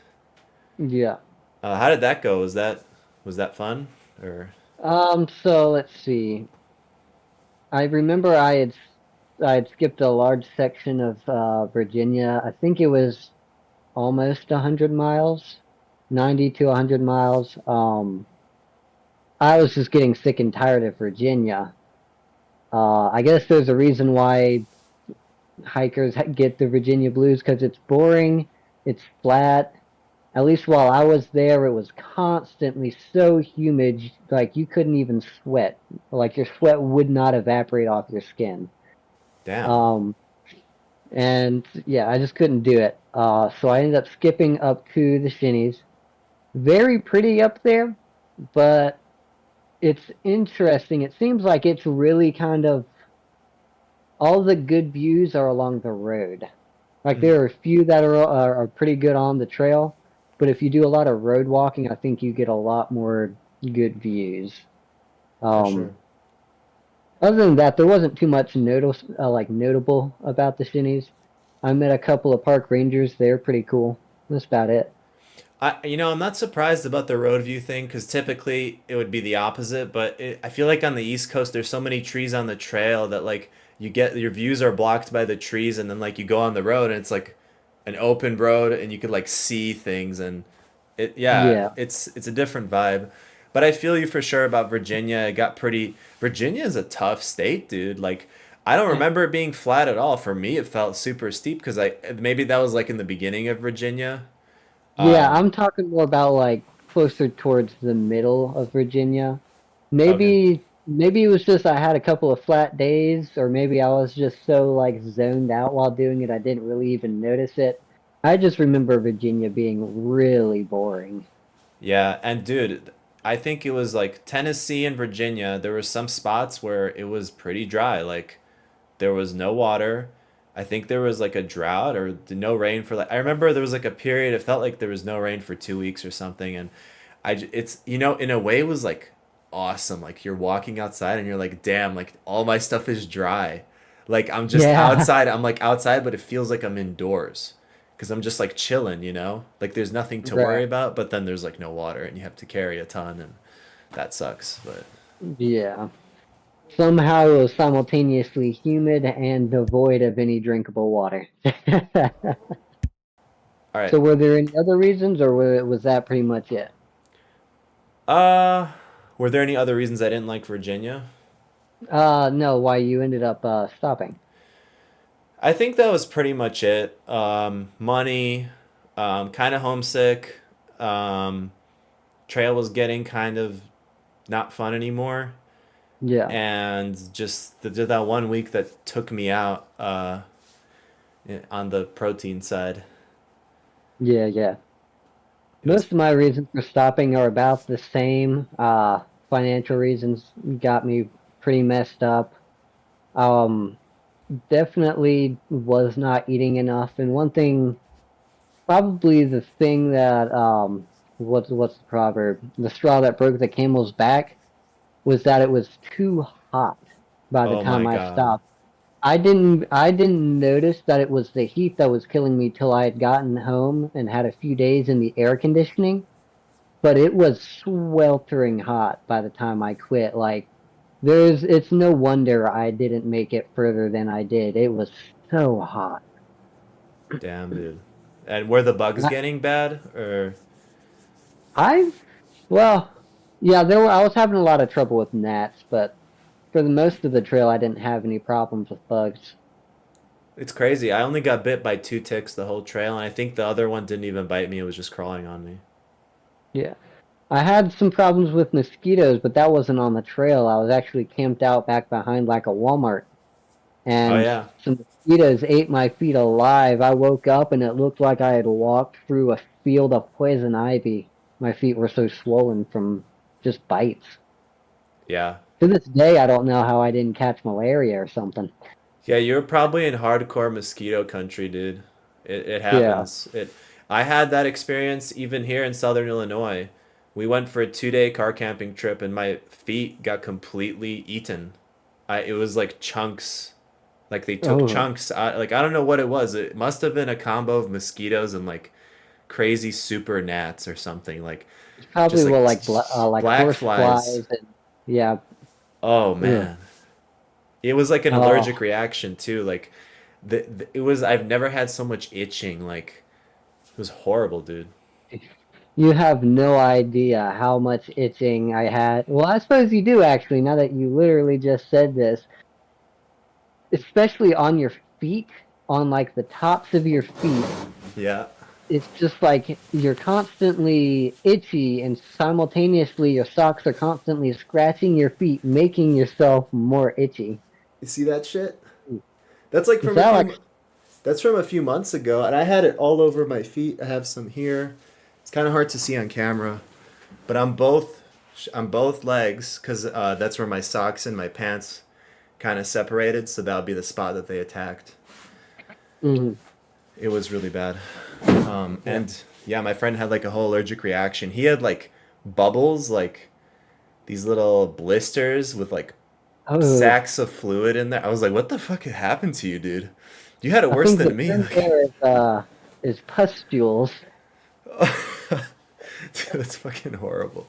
Yeah. How did that go? Was that fun? Or So let's see. I remember I had skipped a large section of Virginia. I think it was almost 100 miles, 90 to 100 miles. I was just getting sick and tired of Virginia. I guess there's a reason why hikers get the Virginia blues because it's boring, it's flat. At least while I was there, it was constantly so humid, like you couldn't even sweat. Like your sweat would not evaporate off your skin. damn. Um, and yeah, I just couldn't do it. So I ended up skipping up to the Shinnies. Very pretty up there, but it's interesting. It seems like it's really kind of all the good views are along the road. Like Mm, there are a few that are pretty good on the trail, but if you do a lot of road walking, I think you get a lot more good views. for sure. Um, Other than that, there wasn't too much notable about the Shinnies. I met a couple of park rangers. They're pretty cool. That's about it. I'm not surprised about the road view thing because typically it would be the opposite. But I feel like on the East Coast, there's so many trees on the trail that like you get your views are blocked by the trees, and then like you go on the road and it's like an open road, and you could like see things, and yeah, Yeah. it's a different vibe. But I feel you for sure about Virginia. It got pretty. Virginia is a tough state, dude. Like I don't remember it being flat at all. For me, it felt super steep because I maybe that was like in the beginning of Virginia. Yeah, Um, I'm talking more about like closer towards the middle of Virginia. okay. Maybe it was just I had a couple of flat days, or maybe I was just so like zoned out while doing it I didn't really even notice it. I just remember Virginia being really boring. Yeah, and dude, I think it was like Tennessee and Virginia. There were some spots where it was pretty dry. Like there was no water. I think there was like a drought or no rain for like I remember there was like a period it felt like there was no rain for 2 weeks or something and it's in a way it was like awesome. Like you're walking outside and you're like, damn, like all my stuff is dry. Like I'm just Yeah, outside. I'm like outside, but it feels like I'm indoors because I'm just like chilling, Like there's nothing to worry right. about, but then there's like no water and you have to carry a ton and that sucks. But Yeah. Somehow it was simultaneously humid and devoid of any drinkable water. all right. So were there any other reasons, or was that pretty much it? Uh, were there any other reasons I didn't like Virginia? No, why you ended up stopping. I think that was pretty much it. Money, kind of homesick. Um, trail was getting kind of not fun anymore. Yeah, And just that 1 week that took me out on the protein side. yeah. It was, Most of my reasons for stopping are about the same. Financial reasons got me pretty messed up. Um, Definitely was not eating enough. And one thing, probably the thing that what's the proverb? The straw that broke the camel's back was that it was too hot by the oh time my I God. stopped. I didn't notice that it was the heat that was killing me till I had gotten home and had a few days in the air conditioning, but it was sweltering hot by the time I quit. Like it's no wonder I didn't make it further than I did. It was so hot. Damn, dude. And were the bugs getting bad? Or, I well, yeah, I was having a lot of trouble with gnats, but for the most of the trail I didn't have any problems with bugs. it's crazy. I only got bit by 2 ticks the whole trail, and I think the other one didn't even bite me. It was just crawling on me. Yeah. I had some problems with mosquitoes, but that wasn't on the trail. I was actually camped out back behind like a Walmart, Oh, and yeah. some mosquitoes ate my feet alive. I woke up and it looked like I had walked through a field of poison ivy. My feet were so swollen from just bites. Yeah. To this day, I don't know how I didn't catch malaria or something. Yeah, you're probably in hardcore mosquito country, dude. It Yeah. happens. I had that experience even here in Southern Illinois. We went for a 2-day car camping trip and my feet got completely eaten. It was like chunks. Like they took Oh, chunks. Like I don't know what it was. It must have been a combo of mosquitoes and like crazy super gnats or something. Like it's just probably like well, like black horse flies. flies and yeah. Oh Ugh. man. It was like an allergic Oh, reaction too. Like it was I've never had so much itching. Like it was horrible, dude. you have no idea how much itching I had. Well, I suppose you do actually, now that you literally just said this, especially on your feet, on like the tops of your feet. Yeah. It's just like you're constantly itchy and simultaneously your socks are constantly scratching your feet, making yourself more itchy. You see that shit? That's like Is from a that few like, that's from a few months ago and I had it all over my feet. I have some here. It's kind of hard to see on camera, but I'm both legs cuz that's where my socks and my pants kind of separated, so that would be the spot that they attacked. mm, It was really bad. yeah. And yeah, my friend had like a whole allergic reaction. He had like bubbles, like these little blisters with like Oh, sacks of fluid in there. I was like, what the fuck happened to you, dude? You had it I worse think the than me. term Like, there is pustules. dude, that's fucking horrible.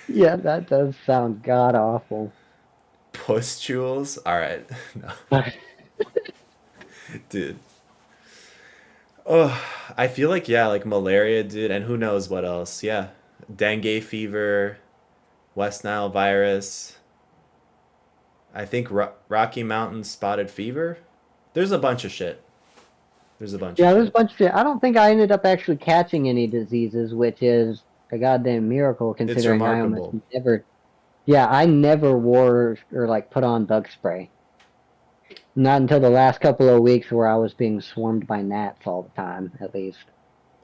Yeah, that does sound god awful. Pustules? All right. No, dude. Oh, I feel like, yeah, like malaria, dude, and who knows what else. Yeah. Dengue fever, West Nile virus. I think Rocky Mountain spotted fever. There's a bunch of shit. There's a bunch of Yeah, there's a shit. bunch of shit. I don't think I ended up actually catching any diseases, which is a goddamn miracle It's considering I almost remarkable. never, yeah, I never wore or like put on bug spray. Not until the last couple of weeks where I was being swarmed by gnats all the time, at least.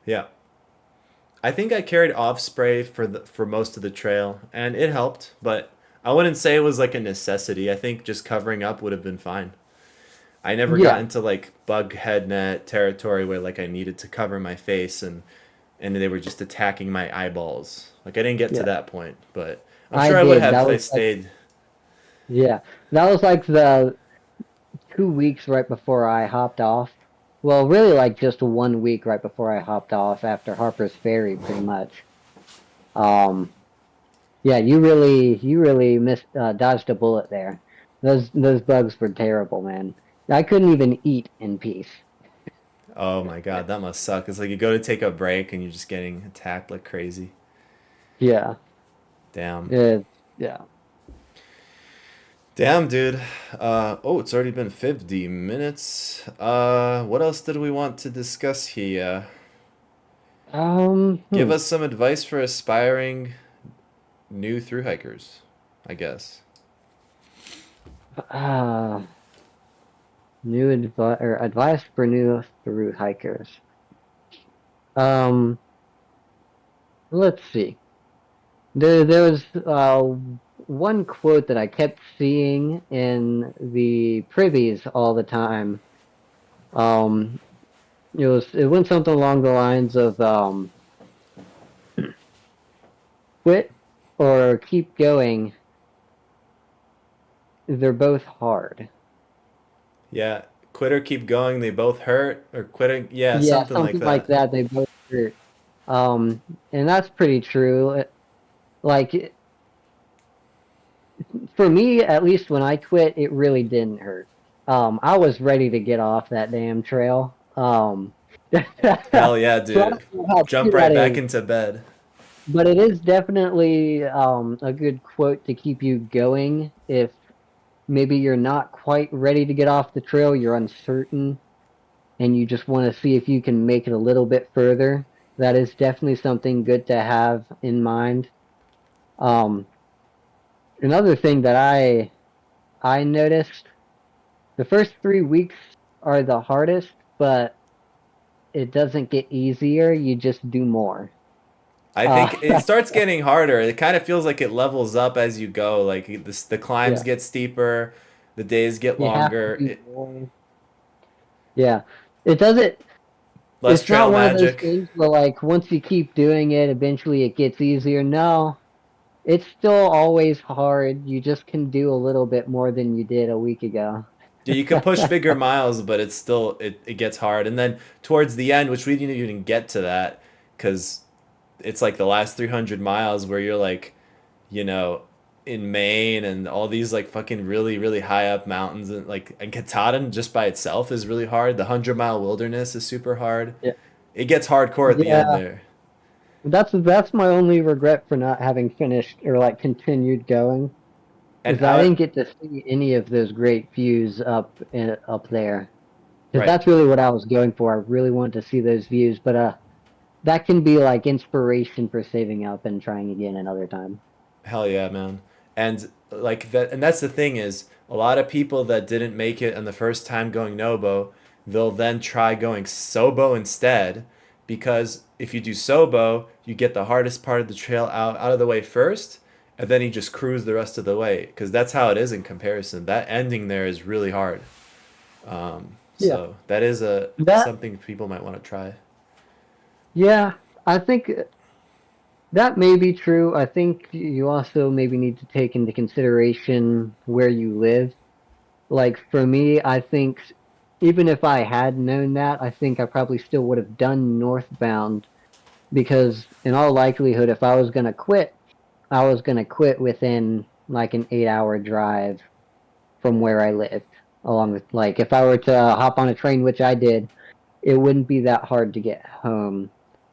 Yeah. I think I carried off spray for most of the trail, and it helped, but I wouldn't say it was like a necessity. I think just covering up would have been fine. I never got Yeah, into like bug head net territory where like I needed to cover my face and they were just attacking my eyeballs. Like I didn't get to yeah, that point, but I'm I sure I would did. have That if I was like, stayed. yeah, that was like the 2 weeks right before I hopped off. Well, really like just 1 week right before I hopped off after Harper's Ferry, pretty much. Um, yeah, you really missed, dodged a bullet there. Those bugs were terrible, man. I couldn't even eat in peace. Oh my god, that must suck. It's like you go to take a break and you're just getting attacked like crazy. Yeah, Damn. it, yeah. Damn, dude. Oh, it's already been 50 minutes. What else did we want to discuss here? Give Hmm. us some advice for aspiring new thru hikers, I guess. Uh, new advice or advice for new through hikers. Um, let's see. There was one quote that I kept seeing in the privies all the time. Um, it went something along the lines of quit or keep going. They're both hard. Yeah, quit or keep going, they both hurt, or quitting, yeah, Yeah, something like something like that. that. They both hurt. And that's pretty true. Like for me, at least when I quit, it really didn't hurt. I was ready to get off that damn trail. So Hell yeah, I dude. don't know how true Jump that right back is, into bed. but it is definitely a good quote to keep you going if maybe you're not quite ready to get off the trail, you're uncertain, and you just want to see if you can make it a little bit further. That is definitely something good to have in mind. Um, Another thing that I noticed, the first 3 weeks are the hardest, but it doesn't get easier. You just do more. I Uh, think it starts getting harder. It kind of feels like it levels up as you go. Like the climbs yeah, get steeper, The days get You have to longer. do more. Yeah. It doesn't Less it's trail not one of those magic. things where like once you keep doing it, eventually it gets easier. No, it's still always hard. You just can do a little bit more than you did a week ago. Yeah, you can push bigger miles, but it's still it gets hard. And then towards the end, which we didn't even get to that, because it's like the last 300 miles where you're like, you know, in Maine and all these like fucking really really high up mountains, and Katahdin just by itself is really hard. The 100 mile wilderness is super hard. Yeah. It gets hardcore at the end Yeah. there. That's my only regret for not having finished or like continued going And is I didn't out get to see any of those great views up there. Because right. that's really what I was going for. I really wanted to see those views, but that can be like inspiration for saving up and trying again another time. Hell yeah, man. And like that, and that's the thing is a lot of people that didn't make it on the first time going Nobo, they'll then try going Sobo instead, because if you do Sobo, you get the hardest part of the trail out of the way first, and then you just cruise the rest of the way, because that's how it is in comparison. That ending there is really hard. Yeah. So that is a That something people might want to try. yeah, I think that may be true. I think you also maybe need to take into consideration where you live. Like for me, I think even if I had known that, I think I probably still would have done northbound because in all likelihood, if I was gonna quit, I was gonna quit within like an 8 hour drive from where I lived. Along with like if I were to hop on a train, which I did, it wouldn't be that hard to get home,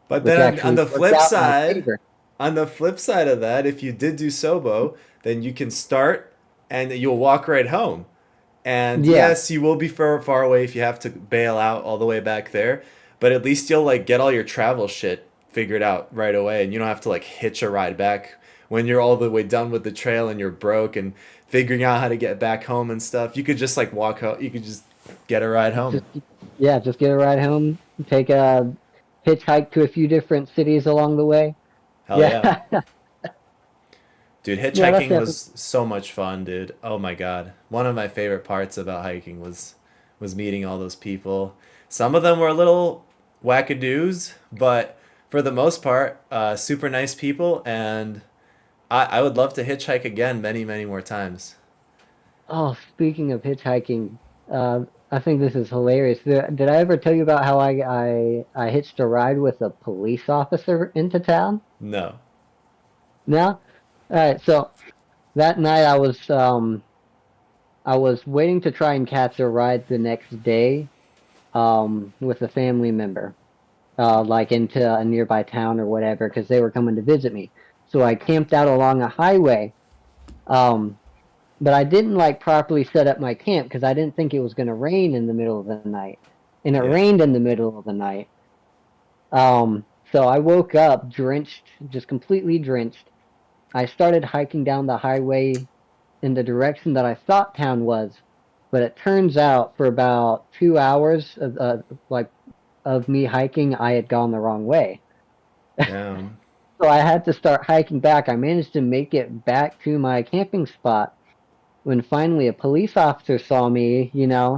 But which then actually worked out in my favor. on the flip side of that, if you did do Sobo, then you can start and you'll walk right home. And Yeah, yes, you will be far away if you have to bail out all the way back there, but at least you'll like get all your travel shit figured out right away and you don't have to like hitch a ride back when you're all the way done with the trail and you're broke and figuring out how to get back home and stuff. You could just like walk home, you could just get a ride home. just yeah, just get a ride home, take a hitchhike to a few different cities along the way. Hell Yeah, yeah. Dude, yeah, that's hitchhiking definitely. was so much fun, dude. Oh my god. One of my favorite parts about hiking was meeting all those people. Some of them were a little wackadoos, but for the most part, super nice people, and I would love to hitchhike again many, many more times. Oh, speaking of hitchhiking, I think this is hilarious. Did I ever tell you about how I hitched a ride with a police officer into town? No. No? All right, so that night I was waiting to try and catch a ride the next day with a family member like into a nearby town or whatever because they were coming to visit me. So I camped out along a highway. Um but I didn't like properly set up my camp because I didn't think it was going to rain in the middle of the night. And it Yeah. rained in the middle of the night. So I woke up drenched, just completely drenched. I started hiking down the highway in the direction that I thought town was, but it turns out for about 2 hours of like of me hiking, I had gone the wrong way. Damn. So I had to start hiking back. I managed to make it back to my camping spot when finally a police officer saw me,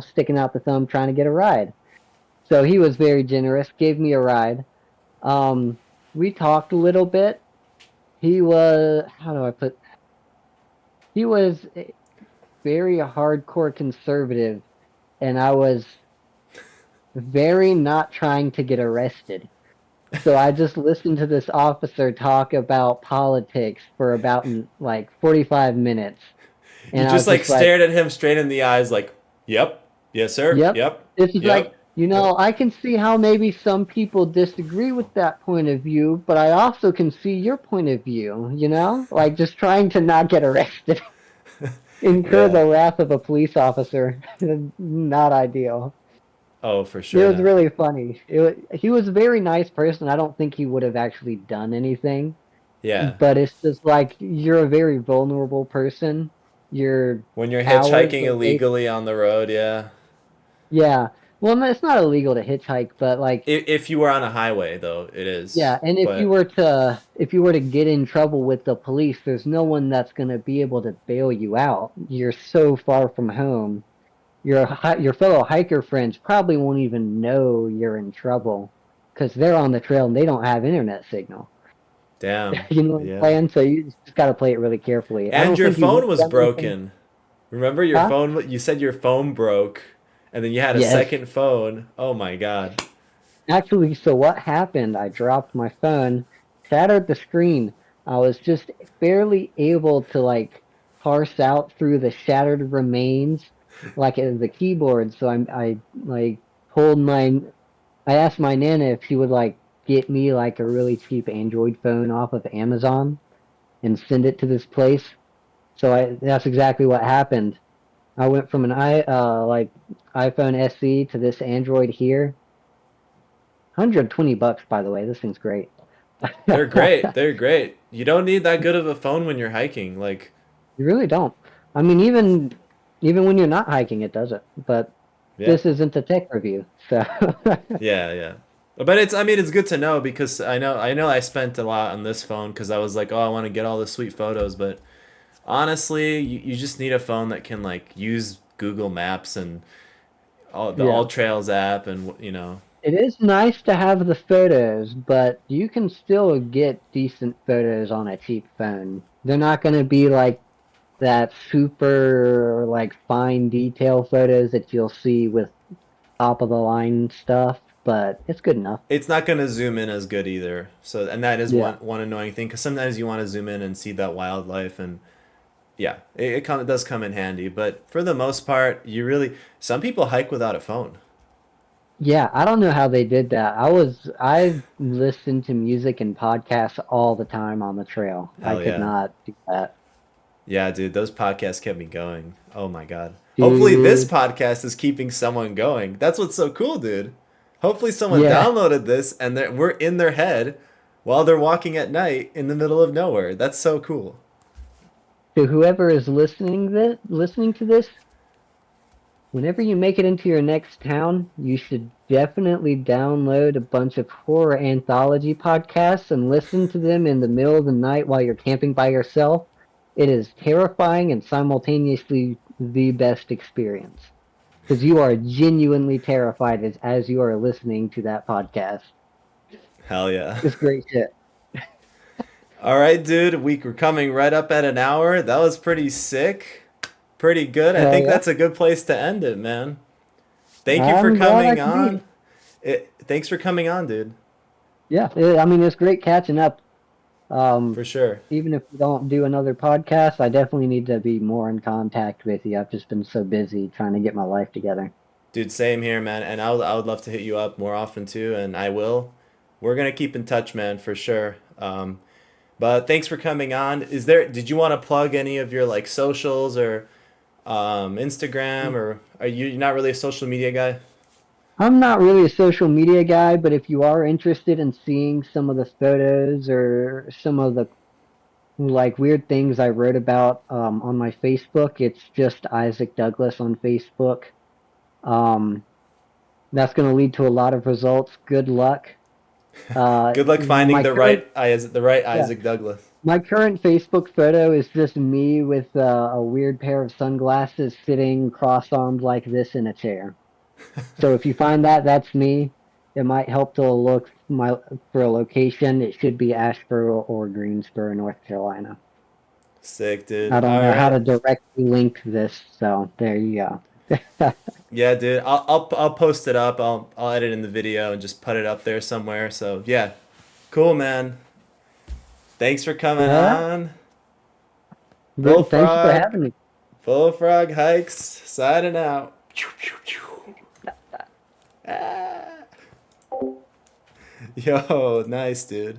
sticking out the thumb trying to get a ride. So he was very generous, gave me a ride. Um, we talked a little bit. He was, how do I put, he was very hardcore conservative, and I was very not trying to get arrested. So I just listened to this officer talk about politics for about like 45 minutes. You And I just was like just like, stared at him straight in the eyes like, "Yep. Yes, sir. yep. Yep. It's just like, Yep. Yep." I can see how maybe some people disagree with that point of view, but I also can see your point of view, Like just trying to not get arrested, incur Yeah. the wrath of a police officer. Not ideal. Oh, for It sure was not. really funny. He was a very nice person. I don't think he would have actually done anything, Yeah. but it's just like you're a very vulnerable person. You're When you're hours hitchhiking away. illegally on the road, yeah. Yeah. Well, no, it's not illegal to hitchhike, but like, If you were on a highway, though, it is. yeah, and But if you were to get in trouble with the police, there's no one that's going to be able to bail you out. You're so far from home. Your fellow hiker friends probably won't even know you're in trouble because they're on the trail and they don't have internet signal. damn, You know what I'm yeah. saying? So you just got to play it really carefully. I And don't your think you would phone have was done anything. broken. Remember your Huh? phone? You said your phone broke, and then you had a Yes. second phone. Oh my God. Actually, so what happened? I dropped my phone, shattered the screen. I was just barely able to like parse out through the shattered remains, like it was the keyboard. So I like pulled my. I asked my nana if she would like get me like a really cheap Android phone off of Amazon and send it to this place. So that's exactly what happened. I went from an iPhone SE to this Android here. $120, by the way. This thing's great. They're great. They're great. You don't need that good of a phone when you're hiking. Like, You really don't. I mean, even when you're not hiking, it doesn't. But yeah. this isn't a tech review, so Yeah, yeah. But it's I mean it's good to know because I know I spent a lot on this phone because I was like, oh, I want to get all the sweet photos, but honestly, you just need a phone that can like use Google Maps and All yeah. Trails app and It is nice to have the photos, but you can still get decent photos on a cheap phone. They're not going to be like that super like fine detail photos that you'll see with top of the line stuff, but it's good enough. it's not going to zoom in as good either. So and that is Yeah. one annoying thing because sometimes you want to zoom in and see that wildlife and yeah, it does come in handy. But for the most part, some people hike without a phone. Yeah, I don't know how they did that. I listened to music and podcasts all the time on the trail. I Hell could yeah. not do that. Yeah, dude, those podcasts kept me going. Oh my god. Hopefully this Dude. podcast is keeping someone going. That's what's so cool, dude. Hopefully someone Yeah. downloaded this and we're in their head while they're walking at night in the middle of nowhere. That's so cool. To whoever is listening to this, whenever you make it into your next town, you should definitely download a bunch of horror anthology podcasts and listen to them in the middle of the night while you're camping by yourself. It is terrifying and simultaneously the best experience because you are genuinely terrified as you are listening to that podcast. Hell yeah. It's great shit. All right, dude, we're coming right up at an hour. That was pretty sick. Pretty good. I Hell think yeah. that's a good place to end it, man. Thank you for I'm glad I coming could be. on. Thanks for coming on, dude. Yeah, I mean, it's great catching up. Um, For sure. Even if we don't do another podcast, I definitely need to be more in contact with you. I've just been so busy trying to get my life together. Dude, same here, man. And I would love to hit you up more often too, and I will. We're gonna keep in touch, man, for sure. But thanks for coming on. Did you want to plug any of your like socials or Instagram or are you not really a social media guy? I'm not really a social media guy, but if you are interested in seeing some of the photos or some of the like weird things I wrote about on my Facebook, it's just Isaac Douglas on Facebook. Um, that's going to lead to a lot of results. Good luck. Good luck finding My current The right yeah, Isaac Douglas. my current Facebook photo is just me with a weird pair of sunglasses sitting cross-armed like this in a chair. So if you find that, that's me. It might help to look for a location. It should be Asheboro or Greensboro, North Carolina. Sick, dude. I don't All know how right. to directly link this, so there you go. Yeah, dude. I'll post it up. I'll edit in the video and just put it up there somewhere. So yeah, cool, man. Thanks for coming All right. on. Good. Thank you for Bullfrog. having me. Bullfrog hikes. Signing out. Ah. Yo, nice, dude.